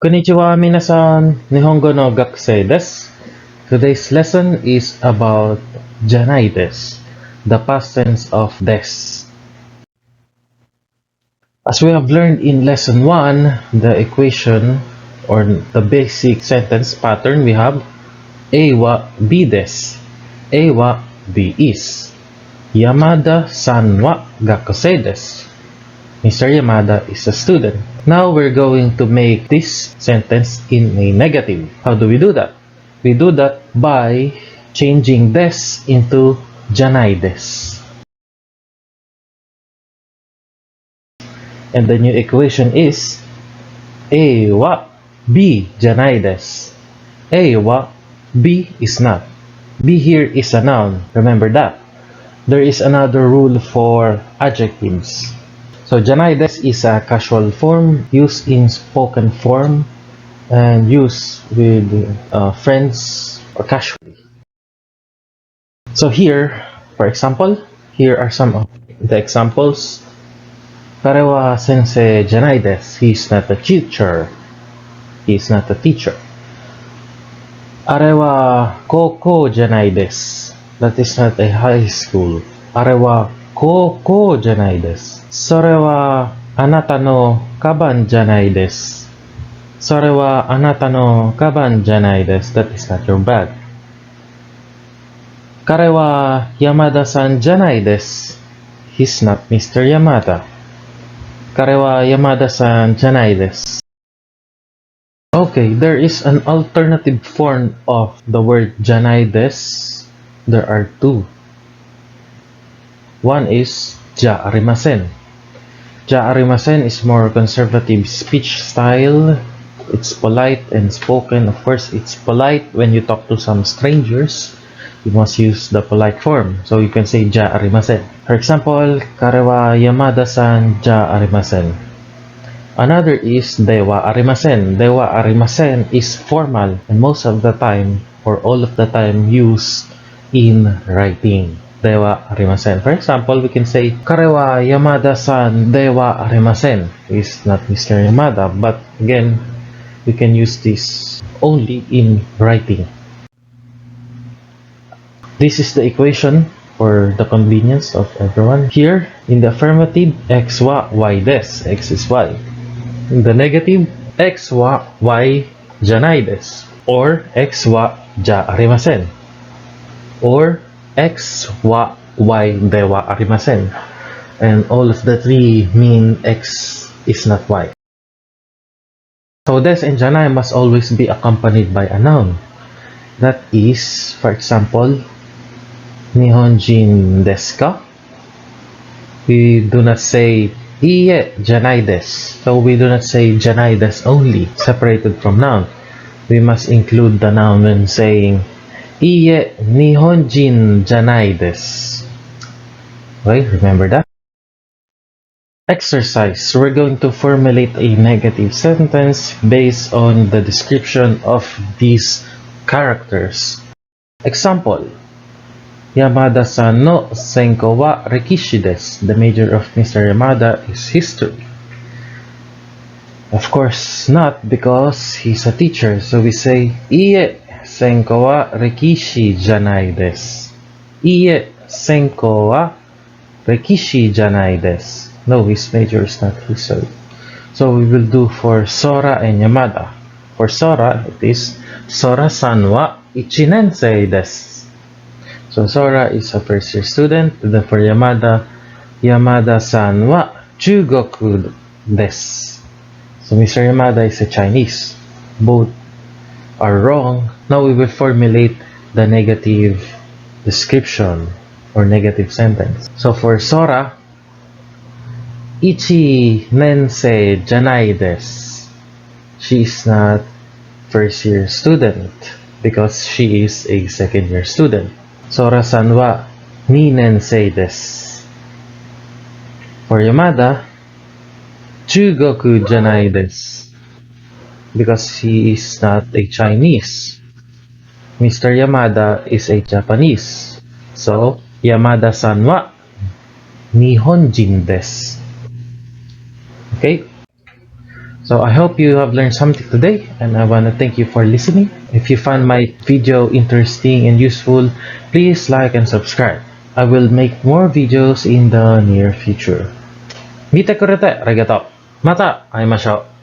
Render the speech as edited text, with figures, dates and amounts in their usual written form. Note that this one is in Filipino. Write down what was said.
Konnichiwa minasan, Nihongo no gakusei desu. Today's lesson is about janai desu, the past tense of desu. As we have learned in lesson 1, the equation or the basic sentence pattern we have A wa B desu, A wa B is. Yamada-san wa gakusei desu. Mr. Yamada is a student. Now we're going to make this sentence in a negative. How do we do that? We do that by changing des into janai desu. And the new equation is A wa B janai desu. A wa B is not. B here is a noun. Remember that. There is another rule for adjectives. So janai desu is a casual form used in spoken form and used with friends or casually. So here, for example, here are some of the examples. Karewa sensei janai desu. He is not a teacher. He is not a teacher. Arewa koukou janai desu. That is not a high school. Arewa koukou janai desu. それはあなたのカバンじゃないです。それはあなたのカバンじゃないです。That is not your bag. 彼は山田さんじゃないです。He's not Mr. Yamada. 彼は山田さんじゃないです。Okay, there is an alternative form of the word janai desu. There are two. One is ja arimasen. Ja arimasen is more conservative speech style. It's polite and spoken. Of course, it's polite when you talk to some strangers. You must use the polite form. So you can say ja arimasen. For example, karewa Yamada-san ja arimasen. Another is dewa arimasen. Dewa arimasen is formal and most of the time or all of the time used in writing. Dewa arimasen. For example, we can say Karewa Yamada-san dewa arimasen. Is not Mr. Yamada, but again, we can use this only in writing. This is the equation for the convenience of everyone. Here, in the affirmative, x wa y desu. X is y. In the negative, x wa y janai desu. Or x wa ja arimasen. Or x wa y dewa arimasen, and all of the three mean x is not y. So des and janai must always be accompanied by a noun. That is, for example, Nihonjin desu ka? We do not say iie janai desu. So we do not say janai desu only, separated from noun. We must include the noun when saying Iie Nihonjin janai desu. Okay, remember that? Exercise. We're going to formulate a negative sentence based on the description of these characters. Example. Yamada-san no senko wa rekishi desu. The major of Mr. Yamada is history. Of course not, because he's a teacher. So we say Iie senko wa rekishi janai desu. Iie senko wa rekishi janai desu. No, his major is not history. So we will do for Sora and Yamada. For Sora, it is Sora-san wa ichinensei desu. So Sora is a first year student. Then for Yamada, Yamada-san wa jugoku desu. So Mr. Yamada is a Chinese. Both are wrong. Now we will formulate the negative description or negative sentence. So for Sora, ichi nensei janai desu. She is not first year student because she is a second year student. Sora-san wa ni nensei desu. For Yamada, jugoku janai desu. Because he is not a Chinese. Mr. Yamada is a Japanese. So, Yamada-san wa Nihonjin desu. Okay? So I hope you have learned something today, and I want to thank you for listening. If you found my video interesting and useful, please like and subscribe. I will make more videos in the near future. 見てくれてありがとう。また会いましょう。